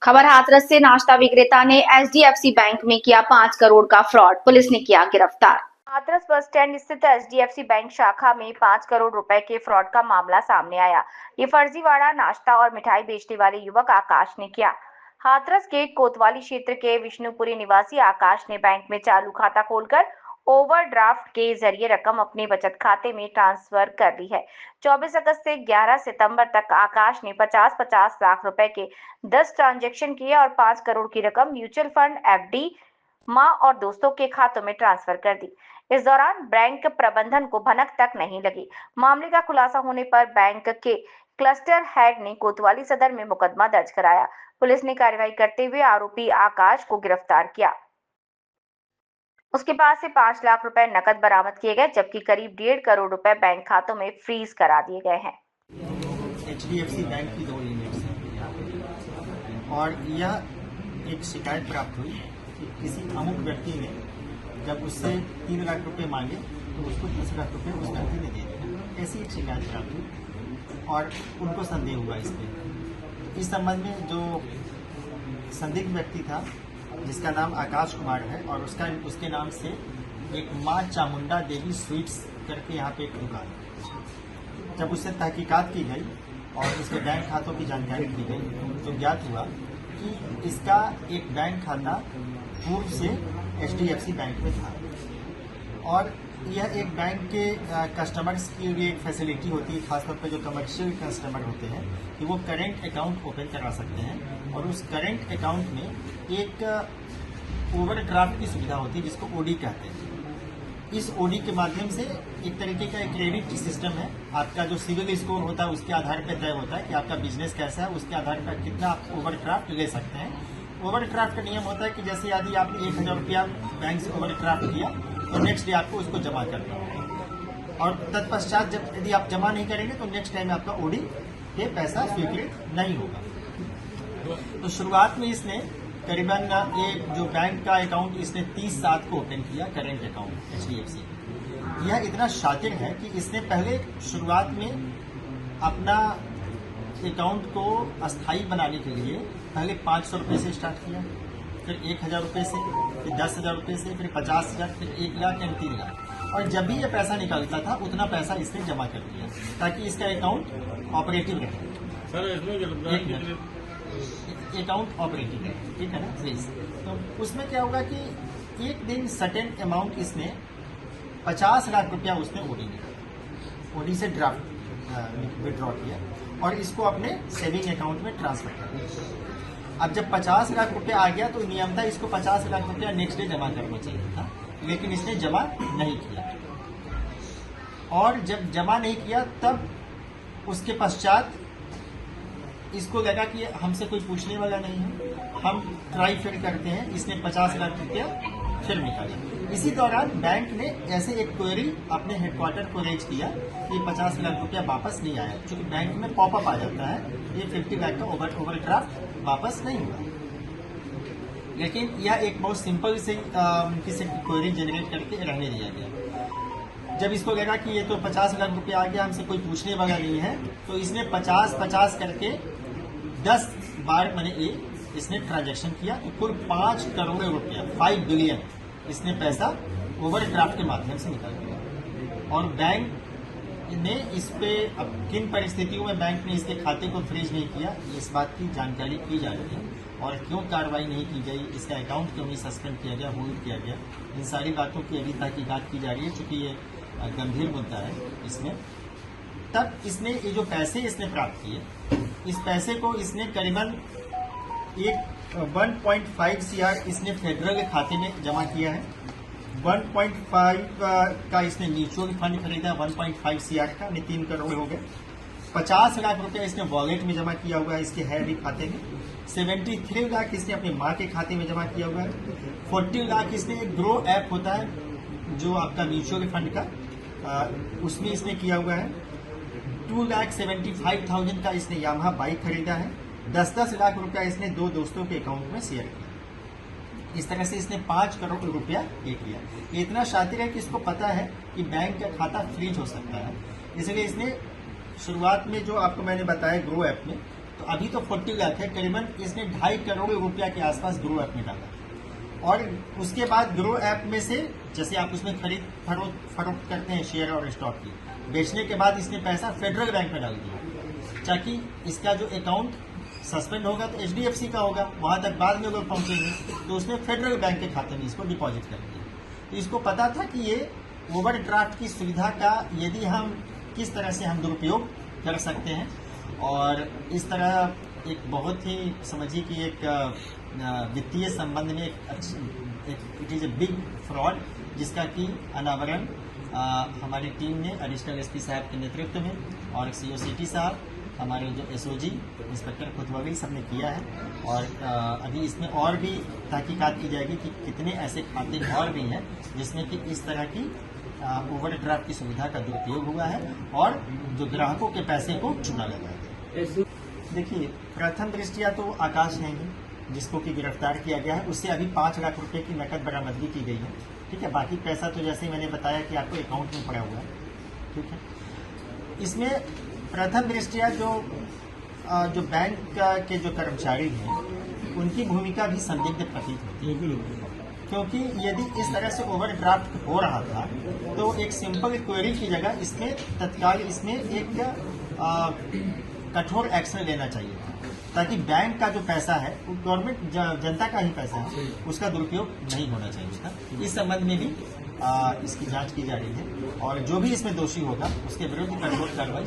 खबर हाथरस से नाश्ता विक्रेता ने एचडीएफसी बैंक में किया 5 करोड़ का फ्रॉड, पुलिस ने किया गिरफ्तार। हाथरस बस स्टैंड स्थित एचडीएफसी बैंक शाखा में 5 करोड़ रुपए के फ्रॉड का मामला सामने आया। ये फर्जीवाड़ा नाश्ता और मिठाई बेचने वाले युवक आकाश ने किया। हाथरस के कोतवाली क्षेत्र के विष्णुपुरी निवासी आकाश ने बैंक में चालू खाता खोलकर ओवरड्राफ्ट के जरिए रकम अपने बचत खाते में ट्रांसफर कर ली है। 24 अगस्त से 11 सितंबर तक आकाश ने 50-50 लाख रुपए के 10 ट्रांजैक्शन किए और 5 करोड़ की रकम म्यूचुअल फंड, एफडी, मां और दोस्तों के खातों में ट्रांसफर कर दी। इस दौरान बैंक प्रबंधन को भनक तक नहीं लगी। मामले का खुलासा होने पर बैंक के क्लस्टर हेड ने कोतवाली सदर में मुकदमा दर्ज कराया। पुलिस ने कार्रवाई करते हुए आरोपी आकाश को गिरफ्तार किया। उसके पास से 5 लाख रुपए नकद बरामद किए गए, जबकि करीब 1.5 करोड़ रुपए बैंक खातों में फ्रीज करा दिए गए हैं। एचडीएफसी बैंक की 2 यूनिट्स हैं और यह एक शिकायत प्राप्त हुई कि किसी अमुक व्यक्ति ने जब उससे 3 लाख रुपए मांगे तो उसको 10 लाख रुपए उस व्यक्ति ने दे दिया। ऐसी एक शिकायत प्राप्त हुई और उनको संदेह हुआ इस पर। इस संबंध में जो संदिग्ध व्यक्ति था जिसका नाम आकाश कुमार है और उसके नाम से एक मां चामुंडा देवी स्वीट्स करके यहाँ पे एक दुकान है। जब उससे तहकीकात की गई और इसके बैंक खातों की जानकारी की गई तो ज्ञात हुआ कि इसका एक बैंक खाता पूर्व से एचडीएफसी बैंक में था और यह एक बैंक के कस्टमर्स की लिए एक फैसिलिटी होती है, खासतौर पर जो कमर्शियल कस्टमर होते हैं कि वो करेंट अकाउंट ओपन करा सकते हैं और उस करेंट अकाउंट में एक ओवरड्राफ्ट की सुविधा होती है जिसको ओडी कहते हैं। इस ओडी के माध्यम से एक तरीके का एक क्रेडिट सिस्टम है। आपका जो सिविल स्कोर होता है उसके आधार पर तय होता है कि आपका बिजनेस कैसा है, उसके आधार पर कितना आप ओवरड्राफ्ट ले सकते हैं। ओवरड्राफ्ट का नियम होता है कि जैसे यदि आपने 1000 रुपया बैंक से ओवरड्राफ्ट किया तो नेक्स्ट डे आपको उसको जमा करना होगा और तत्पश्चात जब यदि आप जमा नहीं करेंगे तो नेक्स्ट टाइम आपका ओडी पे पैसा स्वीकृत नहीं होगा। तो शुरुआत में इसने करीबन ये जो बैंक का अकाउंट इसने 30/7 को ओपन किया, करेंट अकाउंट एचडीएफसी। यह इतना शातिर है कि इसने पहले शुरुआत में अपना अकाउंट को अस्थायी बनाने के लिए पहले 500 रुपये से स्टार्ट किया, फिर 1000 रुपये से, फिर 10,000 रुपये से, फिर 50,000, फिर 1 लाख एंड 3 लाख। और जब भी ये पैसा निकलता था उतना पैसा इसने जमा कर दिया ताकि इसका अकाउंट ऑपरेटिव रहे। अकाउंट ऑपरेटिव है, ठीक है ना प्लीज। तो उसमें क्या होगा कि एक दिन सर्टेन अमाउंट इसने 50 लाख रुपया उसने ओडी से ड्राफ्ट विड्रॉ किया और इसको अपने सेविंग अकाउंट में ट्रांसफर कर दिया। अब जब 50 लाख रुपया आ गया तो नियमतः इसको 50 लाख रुपया नेक्स्ट डे जमा करना चाहिए था, लेकिन इसने जमा नहीं किया। और जब जमा नहीं किया तब उसके पश्चात इसको लगा कि हमसे कोई पूछने वाला नहीं है, हम ट्राई फिर करते हैं। इसने 50 लाख रुपया फिर निकाला। इसी दौरान बैंक ने ऐसे एक क्वेरी अपने हेडक्वार्टर को रेज किया कि 50 लाख रुपया वापस नहीं आया, क्योंकि बैंक में पॉपअप आ जाता है ये 50 लाख का ओवरड्राफ्ट वापस नहीं हुआ। लेकिन यह एक बहुत सिंपल से किसी क्वेरी जनरेट करके रहने दिया गया। जब इसको लगा कि ये तो 50 लाख रुपया आ गया, हमसे कोई पूछने वाला नहीं है, तो इसने 50-50 करके 10 बार इसने ट्रांजैक्शन किया तो कुल 5 करोड़ रुपया 5 बिलियन इसने पैसा ओवरड्राफ्ट के माध्यम से निकाल दिया। और बैंक ने इस पे अब किन परिस्थितियों में बैंक ने इसके खाते को फ्रीज नहीं किया, इस बात की जानकारी की जा रही है। और क्यों कार्रवाई नहीं की गई, इसका अकाउंट क्यों नहीं सस्पेंड किया गया, होल्ड किया गया, इन सारी बातों की अभी तहकीकात की जा रही है, चूंकि ये गंभीर मुद्दा है इसमें। तब इसने ये जो पैसे इसने प्राप्त किए, इस पैसे को इसने करीबन 1.5 CR इसने फेडरल खाते में जमा किया है। 1.5 का इसने म्यूचुअल फंड खरीदा, 1.5 CR का, 3 करोड़ हो गए। 50 लाख रुपया इसने वॉलेट में जमा किया हुआ है इसके है भी खाते में। 73 लाख इसने अपनी माँ के खाते में जमा किया हुआ है। 40 लाख इसने एक ग्रो ऐप होता है जो आपका म्यूचुअल फंड का, उसमें इसने किया हुआ है। 2,75,000 का इसने यामाहा बाइक खरीदा है। 10-10 लाख रुपया इसने 2 दोस्तों के अकाउंट में शेयर किया। इस तरह से इसने 5 करोड़ रुपया ये किया। ये इतना शातिर है कि इसको पता है कि बैंक का खाता फ्रीज हो सकता है, इसलिए इसने शुरुआत में जो आपको मैंने बताया ग्रो ऐप में, तो अभी तो 40 लाख है, करीबन इसने 2.5 करोड़ रुपया के आसपास ग्रो ऐप में डाला। और उसके बाद ग्रो ऐप में से जैसे आप उसमें खरीद फरोख्त करते हैं शेयर और स्टॉक की, बेचने के बाद इसने पैसा फेडरल बैंक में डाल दिया, ताकि इसका जो अकाउंट सस्पेंड होगा तो HDFC का होगा, वहां तक बाद में लोग पहुंचेंगे, तो उसने फेडरल बैंक के खाते में इसको डिपॉजिट कर दिया। तो इसको पता था कि ये ओवरड्राफ्ट की सुविधा का यदि हम किस तरह से हम दुरुपयोग कर सकते हैं, और इस तरह एक बहुत ही समझिए कि एक वित्तीय संबंध में it is a big fraud, जिसका कि अनावरण हमारी टीम ने एडिशनल SP साहब के नेतृत्व में और CO सिटी साहब, हमारे जो SOG इंस्पेक्टर खुतवावी सब ने किया है। और अभी इसमें और भी तहकीकात की जाएगी कि कितने ऐसे खाते और भी हैं जिसमें कि इस तरह की ओवरड्राफ्ट की सुविधा का दुरुपयोग हुआ है और जो ग्राहकों के पैसे को चुना लगाया गया। देखिए, प्रथम दृष्टिया तो आकाश है ही जिसको कि गिरफ्तार किया गया है, उससे अभी 5 लाख रुपए की नकद बरामदगी की गई है। ठीक है, बाकी पैसा तो जैसे मैंने बताया कि आपको अकाउंट में पड़ा हुआ है। ठीक है, इसमें प्रथम दृष्टिया जो बैंक के जो कर्मचारी हैं उनकी भूमिका भी संदिग्ध प्रतीत होती है, क्योंकि यदि इस तरह से ओवरड्राफ्ट हो रहा था तो एक सिंपल क्वेरी की जगह इसमें तत्काल इसमें एक कठोर एक्शन लेना चाहिए था, ताकि बैंक का जो पैसा है वो गवर्नमेंट जनता का ही पैसा है, उसका दुरुपयोग नहीं होना चाहिए था। इस संबंध में भी इसकी जांच की जा रही है और जो भी इसमें दोषी होगा उसके विरुद्ध कठोर कार्रवाई